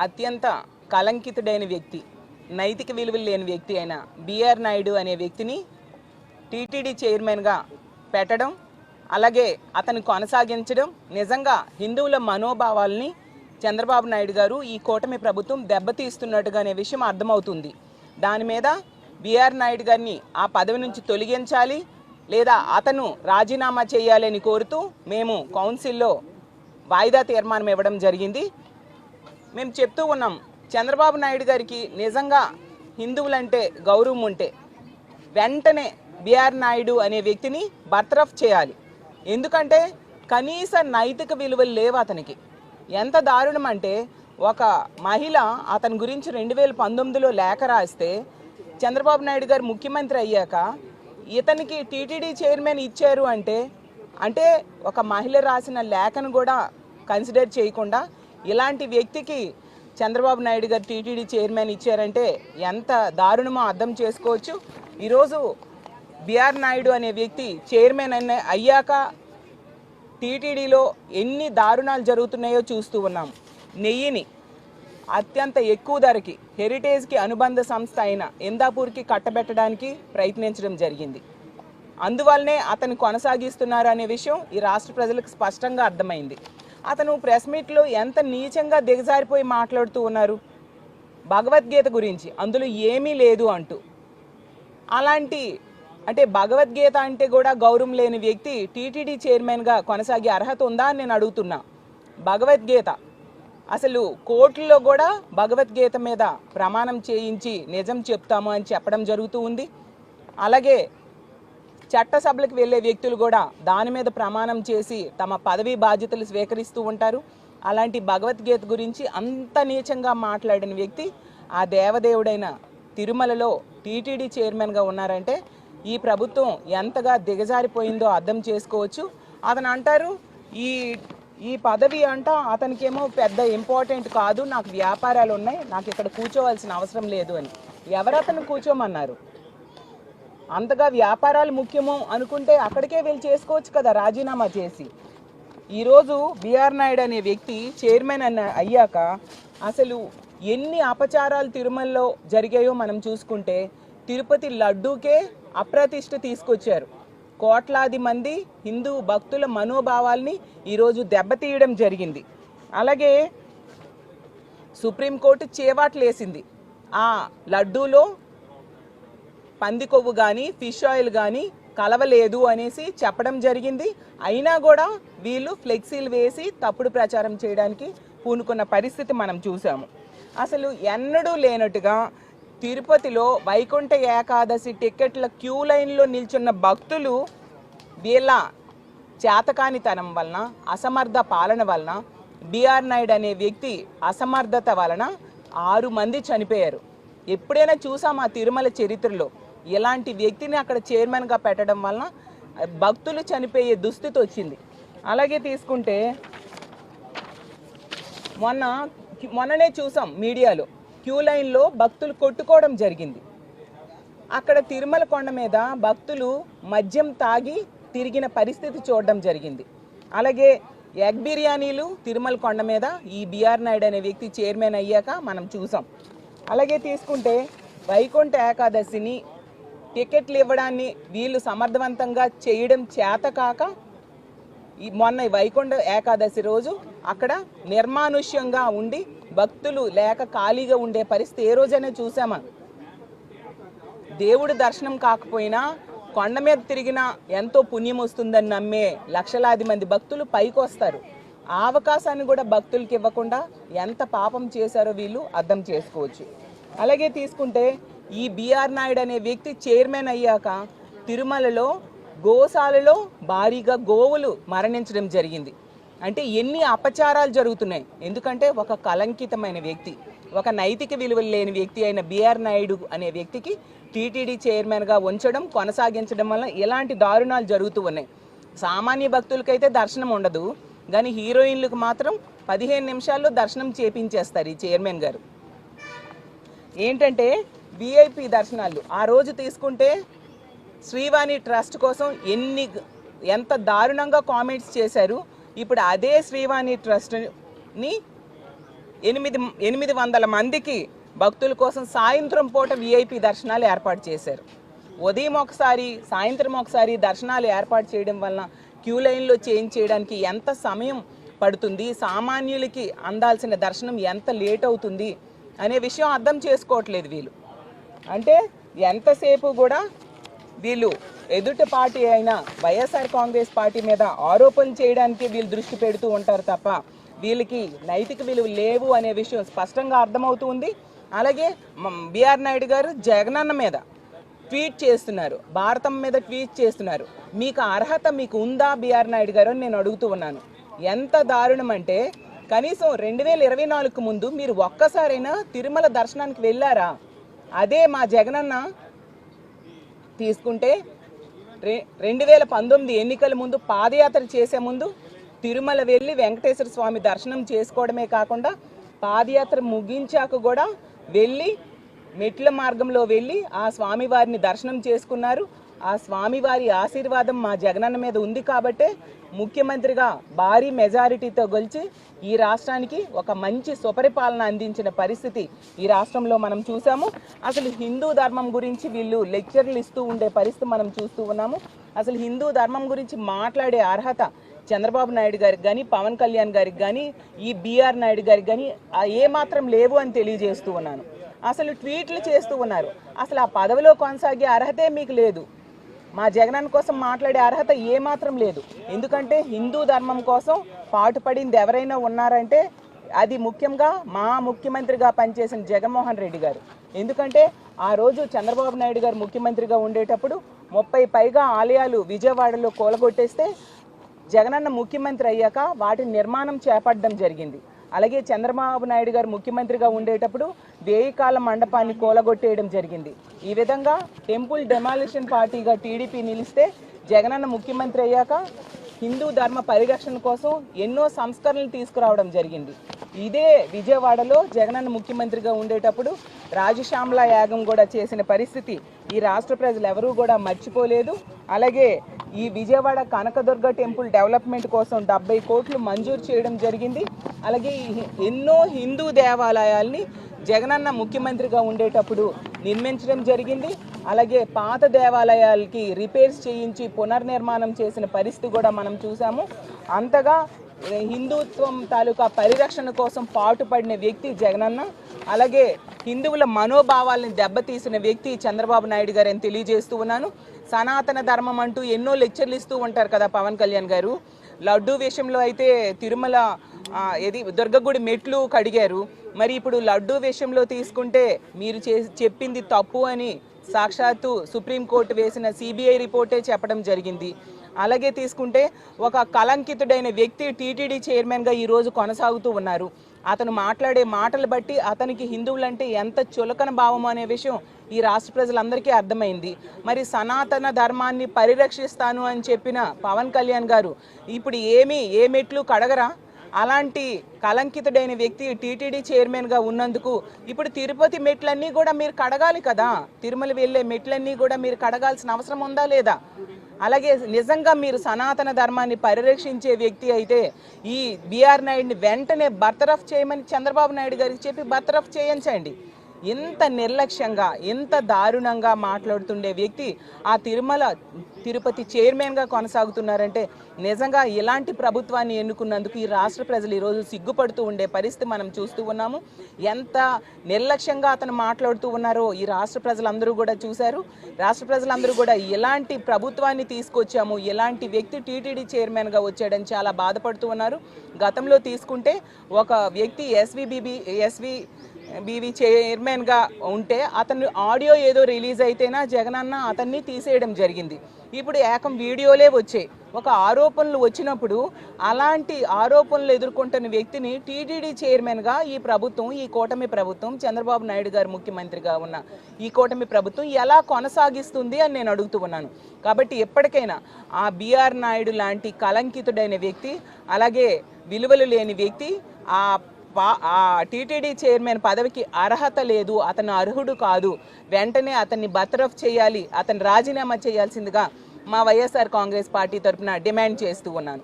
అత్యంత కలంకితుడైన వ్యక్తి, నైతిక విలువలు లేని వ్యక్తి అయిన బిఆర్ నాయుడు అనే వ్యక్తిని టీటీడీ చైర్మన్గా పెట్టడం, అలాగే అతను కొనసాగించడం నిజంగా హిందువుల మనోభావాల్ని చంద్రబాబు నాయుడు గారు ఈ కూటమి ప్రభుత్వం దెబ్బతీస్తున్నట్టుగా అనే విషయం అర్థమవుతుంది. దాని మీద బిఆర్ నాయుడు గారిని ఆ పదవి నుంచి తొలగించాలి లేదా అతను రాజీనామా చేయాలని కోరుతూ మేము కౌన్సిల్లో వాయిదా తీర్మానం ఇవ్వడం జరిగింది. మేము చెప్తూ ఉన్నాం, చంద్రబాబు నాయుడు గారికి నిజంగా హిందువులంటే గౌరవం ఉంటే వెంటనే బిఆర్ నాయుడు అనే వ్యక్తిని బర్తరఫ్ చేయాలి. ఎందుకంటే కనీస నైతిక విలువలు లేవు అతనికి. ఎంత దారుణం అంటే, ఒక మహిళ అతని గురించి 2019లో లేఖ రాస్తే చంద్రబాబు నాయుడు గారు ముఖ్యమంత్రి అయ్యాక ఇతనికి టీటీడీ చైర్మన్ ఇచ్చారు అంటే ఒక మహిళ రాసిన లేఖను కూడా కన్సిడర్ చేయకుండా ఇలాంటి వ్యక్తికి చంద్రబాబు నాయుడు గారు టీటీడీ చైర్మన్ ఇచ్చారంటే ఎంత దారుణమో అర్థం చేసుకోవచ్చు. ఈరోజు బిఆర్ నాయుడు అనే వ్యక్తి చైర్మన్ అయ్యాక టీటీడీలో ఎన్ని దారుణాలు జరుగుతున్నాయో చూస్తూ ఉన్నాం. నెయ్యిని అత్యంత ఎక్కువ ధరకి హెరిటేజ్కి అనుబంధ సంస్థ అయిన ఇందాపూర్కి కట్టబెట్టడానికి ప్రయత్నించడం జరిగింది. అందువల్లనే అతను కొనసాగిస్తున్నారు అనే విషయం ఈ రాష్ట్ర ప్రజలకు స్పష్టంగా అర్థమైంది. అతను ప్రెస్ మీట్లో ఎంత నీచంగా దిగజారిపోయి మాట్లాడుతూ ఉన్నారు, భగవద్గీత గురించి అందులో ఏమీ లేదు అంటూ. అలాంటి భగవద్గీత అంటే కూడా గౌరవం లేని వ్యక్తి టీటీడీ చైర్మన్గా కొనసాగే అర్హత ఉందా అని నేను అడుగుతున్నా. భగవద్గీత అసలు కోర్టుల్లో కూడా భగవద్గీత మీద ప్రమాణం చేయించి నిజం చెప్తాము అని చెప్పడం జరుగుతూ ఉంది. అలాగే చట్టసభలకు వెళ్ళే వ్యక్తులు కూడా దాని మీద ప్రమాణం చేసి తమ పదవి బాధ్యతలు స్వీకరిస్తూ ఉంటారు. అలాంటి భగవద్గీత గురించి అంత నీచంగా మాట్లాడిన వ్యక్తి ఆ దేవదేవుడైన తిరుమలలో టీటీడీ చైర్మన్గా ఉన్నారంటే ఈ ప్రభుత్వం ఎంతగా దిగజారిపోయిందో అర్థం చేసుకోవచ్చు. అతను అంటారు ఈ పదవి అతనికేమో పెద్ద ఇంపార్టెంట్ కాదు, నాకు వ్యాపారాలు ఉన్నాయి, నాకు ఇక్కడ కూర్చోవలసిన అవసరం లేదు అని. ఎవరతను కూర్చోమన్నారు? అంతగా వ్యాపారాలు ముఖ్యమో అనుకుంటే అక్కడికే వెళ్ళి చేసుకోవచ్చు కదా రాజీనామా చేసి. ఈరోజు బిఆర్ నాయుడు అనే వ్యక్తి చైర్మన్ అయ్యాక అసలు ఎన్ని అపచారాలు తిరుమలలో జరిగాయో మనం చూసుకుంటే, తిరుపతి లడ్డూకే అప్రతిష్ఠ తీసుకొచ్చారు. కోట్లాది మంది హిందూ భక్తుల మనోభావాల్ని ఈరోజు దెబ్బతీయడం జరిగింది. అలాగే సుప్రీంకోర్టు చేవాట్లేసింది. ఆ లడ్డూలో పంది కొవ్వు కానీ ఫిష్ ఆయిల్ కానీ కలవలేదు అనేసి చెప్పడం జరిగింది. అయినా కూడా వీళ్ళు ఫ్లెక్సీలు వేసి తప్పుడు ప్రచారం చేయడానికి పూనుకున్న పరిస్థితి మనం చూసాము. అసలు ఎన్నడూ లేనట్టుగా తిరుపతిలో వైకుంఠ ఏకాదశి టికెట్ల క్యూ లైన్లో నిల్చున్న భక్తులు వీళ్ళ చేతకానితనం వలన, అసమర్థ పాలన వలన, బిఆర్ నాయుడు అనే వ్యక్తి అసమర్థత వలన 6 మంది చనిపోయారు. ఎప్పుడైనా చూసామా తిరుమల చరిత్రలో ఇలాంటి వ్యక్తిని అక్కడ చైర్మన్గా పెట్టడం వలన భక్తులు చనిపోయే దుస్థితి వచ్చింది. అలాగే తీసుకుంటే మొన్ననే చూసాం మీడియాలో క్యూ లైన్లో భక్తులు కొట్టుకోవడం జరిగింది. అక్కడ తిరుమల కొండ మీద భక్తులు మద్యం తాగి తిరిగిన పరిస్థితి చూడడం జరిగింది. అలాగే ఎగ్ బిర్యానీలు తిరుమల కొండ మీద ఈ బిఆర్ నాయుడు అనే వ్యక్తి చైర్మన్ అయ్యాక మనం చూసాం. అలాగే తీసుకుంటే వైకుంఠ ఏకాదశిని టికెట్లు ఇవ్వడాన్ని వీళ్ళు సమర్థవంతంగా చేయడం చేతకాక మొన్న వైకుంఠ ఏకాదశి రోజు అక్కడ నిర్మానుష్యంగా ఉండి భక్తులు లేక ఖాళీగా ఉండే పరిస్థితి ఏ రోజైనా చూసామా? దేవుడి దర్శనం కాకపోయినా కొండ మీద తిరిగినా ఎంతో పుణ్యం వస్తుందని నమ్మే లక్షలాది మంది భక్తులు పైకి వస్తారు. ఆ అవకాశాన్ని కూడా భక్తులకి ఇవ్వకుండా ఎంత పాపం చేశారో వీళ్ళు అర్థం చేసుకోవచ్చు. అలాగే తీసుకుంటే ఈ బిఆర్ నాయుడు అనే వ్యక్తి చైర్మన్ అయ్యాక తిరుమలలో గోశాలలో భారీగా గోవులు మరణించడం జరిగింది. అంటే ఎన్ని అపచారాలు జరుగుతున్నాయి. ఎందుకంటే ఒక కలంకితమైన వ్యక్తి, ఒక నైతిక విలువలు లేని వ్యక్తి అయిన బిఆర్ నాయుడు అనే వ్యక్తికి టీటీడీ చైర్మన్గా ఉంచడం, కొనసాగించడం వల్ల ఇలాంటి దారుణాలు జరుగుతూ ఉన్నాయి. సామాన్య భక్తులకైతే దర్శనం ఉండదు, కానీ హీరోయిన్లకు మాత్రం 15 నిమిషాల్లో దర్శనం చేపించేస్తారు ఈ చైర్మన్ గారు. ఏంటంటే విఐపి దర్శనాలు ఆ రోజు తీసుకుంటే శ్రీవాణి ట్రస్ట్ కోసం ఎంత దారుణంగా కామెంట్స్ చేశారు. ఇప్పుడు అదే శ్రీవాణి ట్రస్ట్ని 800 మందికి భక్తుల కోసం సాయంత్రం పూట విఐపి దర్శనాలు ఏర్పాటు చేశారు. ఉదయం ఒకసారి సాయంత్రం ఒకసారి దర్శనాలు ఏర్పాటు చేయడం వలన క్యూ లైన్లో చేంజ్ చేయడానికి ఎంత సమయం పడుతుంది, సామాన్యులకి అందాల్సిన దర్శనం ఎంత లేట్ అవుతుంది అనే విషయం అర్థం చేసుకోవట్లేదు వీళ్ళు. అంటే ఎంతసేపు కూడా వీళ్ళు ఎదుటి పార్టీ అయిన వైఎస్ఆర్ కాంగ్రెస్ పార్టీ మీద ఆరోపణలు చేయడానికి వీళ్ళు దృష్టి పెడుతూ ఉంటారు తప్ప వీళ్ళకి నైతిక విలువ లేవు అనే విషయం స్పష్టంగా అర్థమవుతుంది. అలాగే బిఆర్ నాయుడు గారు జగనన్న మీద ట్వీట్ చేస్తున్నారు, భారతం మీద ట్వీట్ చేస్తున్నారు. మీకు అర్హత మీకు ఉందా బిఆర్ నాయుడు గారు అని నేను అడుగుతూ ఉన్నాను. ఎంత దారుణం అంటే కనీసం 2024 ముందు మీరు ఒక్కసారైనా తిరుమల దర్శనానికి వెళ్ళారా? అదే మా జగనన్న తీసుకుంటే 2019 ఎన్నికల ముందు పాదయాత్ర చేసే ముందు తిరుమల వెళ్ళి వెంకటేశ్వర స్వామి దర్శనం చేసుకోవడమే కాకుండా పాదయాత్ర ముగించాక కూడా వెళ్ళి మెట్ల మార్గంలో వెళ్ళి ఆ స్వామివారిని దర్శనం చేసుకున్నారు. ఆ స్వామివారి ఆశీర్వాదం మా జగనన్న మీద ఉంది కాబట్టే ముఖ్యమంత్రిగా భారీ మెజారిటీతో గెలిచి ఈ రాష్ట్రానికి ఒక మంచి సుపరిపాలన అందించిన పరిస్థితి ఈ రాష్ట్రంలో మనం చూసాము. అసలు హిందూ ధర్మం గురించి వీళ్ళు లెక్చర్లు ఇస్తూ ఉండే పరిస్థితి మనం చూస్తూ ఉన్నాము. అసలు హిందూ ధర్మం గురించి మాట్లాడే అర్హత చంద్రబాబు నాయుడు గారికి కానీ పవన్ కళ్యాణ్ గారికి కానీ ఈ బిఆర్ నాయుడు గారికి కానీ ఏమాత్రం లేవు అని తెలియజేస్తూ ఉన్నాను. అసలు ట్వీట్లు చేస్తూ ఉన్నారు. అసలు ఆ పదవిలో కొనసాగే అర్హతే మీకు లేదు. మా జగనన్న కోసం మాట్లాడే అర్హత ఏమాత్రం లేదు. ఎందుకంటే హిందూ ధర్మం కోసం పాటుపడింది ఎవరైనా ఉన్నారంటే అది ముఖ్యంగా మా ముఖ్యమంత్రిగా పనిచేసిన జగన్మోహన్ రెడ్డి గారు. ఎందుకంటే ఆ రోజు చంద్రబాబు నాయుడు గారు ముఖ్యమంత్రిగా ఉండేటప్పుడు 30 పైగా ఆలయాలు విజయవాడలో కూలగొట్టేస్తే జగనన్న ముఖ్యమంత్రి అయ్యాక వాటి నిర్మాణం చేపట్టడం జరిగింది. అలాగే చంద్రబాబు నాయుడు గారు ముఖ్యమంత్రిగా ఉండేటప్పుడు 1000 కాల మండపాన్ని కూలగొట్టేయడం జరిగింది. ఈ విధంగా టెంపుల్ డెమాలిషన్ పార్టీగా టీడీపీ నిలిస్తే జగనన్న ముఖ్యమంత్రి అయ్యాక హిందూ ధర్మ పరిరక్షణ కోసం ఎన్నో సంస్కరణలు తీసుకురావడం జరిగింది. ఇదే విజయవాడలో జగనన్న ముఖ్యమంత్రిగా ఉండేటప్పుడు రాజశ్యామల యాగం కూడా చేసిన పరిస్థితి ఈ రాష్ట్ర ప్రజలు ఎవరూ కూడా మర్చిపోలేదు. అలాగే ఈ విజయవాడ కనకదుర్గ టెంపుల్ డెవలప్మెంట్ కోసం 70 కోట్లు మంజూరు చేయడం జరిగింది. అలాగే ఎన్నో హిందూ దేవాలయాల్ని జగనన్న ముఖ్యమంత్రిగా ఉండేటప్పుడు నిర్మించడం జరిగింది. అలాగే పాత దేవాలయాలకి రిపేర్స్ చేయించి పునర్నిర్మాణం చేసిన పరిస్థితి కూడా మనం చూసాము. అంతగా హిందుత్వం తాలూకా పరిరక్షణ కోసం పాటుపడిన వ్యక్తి జగనన్న. అలాగే హిందువుల మనోభావాలను దెబ్బతీసిన వ్యక్తి చంద్రబాబు నాయుడు గారు అని తెలియజేస్తూ ఉన్నాను. సనాతన ధర్మం అంటూ ఎన్నో లెక్చర్లు ఇస్తూ ఉంటారు కదా పవన్ కళ్యాణ్ గారు. లడ్డూ విషయంలో అయితే తిరుమల దుర్గగుడి మెట్లు కడిగారు. మరి ఇప్పుడు లడ్డూ విషయంలో తీసుకుంటే మీరు చెప్పింది తప్పు అని సాక్షాత్తు సుప్రీంకోర్టు వేసిన సిబిఐ రిపోర్టే చెప్పడం జరిగింది. అలాగే తీసుకుంటే ఒక కలంకితుడైన వ్యక్తి టీటీడీ చైర్మన్గా ఈరోజు కొనసాగుతూ ఉన్నారు. అతను మాట్లాడే మాటలు బట్టి అతనికి హిందువులంటే ఎంత చులకన భావం అనే విషయం ఈ రాష్ట్ర ప్రజలందరికీ అర్థమైంది. మరి సనాతన ధర్మాన్ని పరిరక్షిస్తాను అని చెప్పిన పవన్ కళ్యాణ్ గారు ఇప్పుడు ఏ మెట్లు కడగరా? అలాంటి కలంకితుడైన వ్యక్తి టీటీడీ చైర్మన్గా ఉన్నందుకు ఇప్పుడు తిరుపతి మెట్లన్నీ కూడా మీరు కడగాలి కదా. తిరుమల వెళ్ళే మెట్లన్నీ కూడా మీరు కడగాల్సిన అవసరం ఉందా లేదా? అలాగే నిజంగా మీరు సనాతన ధర్మాన్ని పరిరక్షించే వ్యక్తి అయితే ఈ బిఆర్ నాయుడిని వెంటనే బర్తరఫ్ చేయమని చంద్రబాబు నాయుడు గారికి చెప్పి బర్తరఫ్ చేయించండి. ఇంత నిర్లక్ష్యంగా ఇంత దారుణంగా మాట్లాడుతుండే వ్యక్తి ఆ తిరుపతి చైర్మన్గా కొనసాగుతున్నారంటే నిజంగా ఇలాంటి ప్రభుత్వాన్ని ఎన్నుకున్నందుకు ఈ రాష్ట్ర ప్రజలు ఈరోజు సిగ్గుపడుతూ ఉండే పరిస్థితి మనం చూస్తూ ఉన్నాము. ఎంత నిర్లక్ష్యంగా అతను మాట్లాడుతూ ఉన్నారో ఈ రాష్ట్ర ప్రజలందరూ కూడా చూశారు. రాష్ట్ర ప్రజలందరూ కూడా ఎలాంటి ప్రభుత్వాన్ని తీసుకొచ్చాము, ఎలాంటి వ్యక్తి టీటీడీ చైర్మన్గా వచ్చాడని చాలా బాధపడుతూ ఉన్నారు. గతంలో తీసుకుంటే ఒక వ్యక్తి ఎస్వీబీవీ చైర్మన్గా ఉంటే అతను ఆడియో ఏదో రిలీజ్ అయితేనా జగనన్న అతన్ని తీసేయడం జరిగింది. ఇప్పుడు ఏకం వీడియోలే వచ్చాయి. ఒక ఆరోపణలు వచ్చినప్పుడు అలాంటి ఆరోపణలు ఎదుర్కొంటున్న వ్యక్తిని టీటీడీ చైర్మన్గా ఈ ప్రభుత్వం, ఈ కూటమి ప్రభుత్వం, చంద్రబాబు నాయుడు గారు ముఖ్యమంత్రిగా ఉన్న ఈ కూటమి ప్రభుత్వం ఎలా కొనసాగిస్తుంది అని నేను అడుగుతూ ఉన్నాను. కాబట్టి ఎప్పటికైనా ఆ బిఆర్ నాయుడు లాంటి కలంకితుడైన వ్యక్తి, అలాగే విలువలు లేని వ్యక్తి ఆ టీటీడీ చైర్మన్ పదవికి అర్హత లేదు, అతను అర్హుడు కాదు, వెంటనే అతన్ని బర్తరఫ్ చేయాలి, అతను రాజీనామా చేయాల్సిందిగా మా వైఎస్ఆర్ కాంగ్రెస్ పార్టీ తరఫున డిమాండ్ చేస్తూ ఉన్నాను.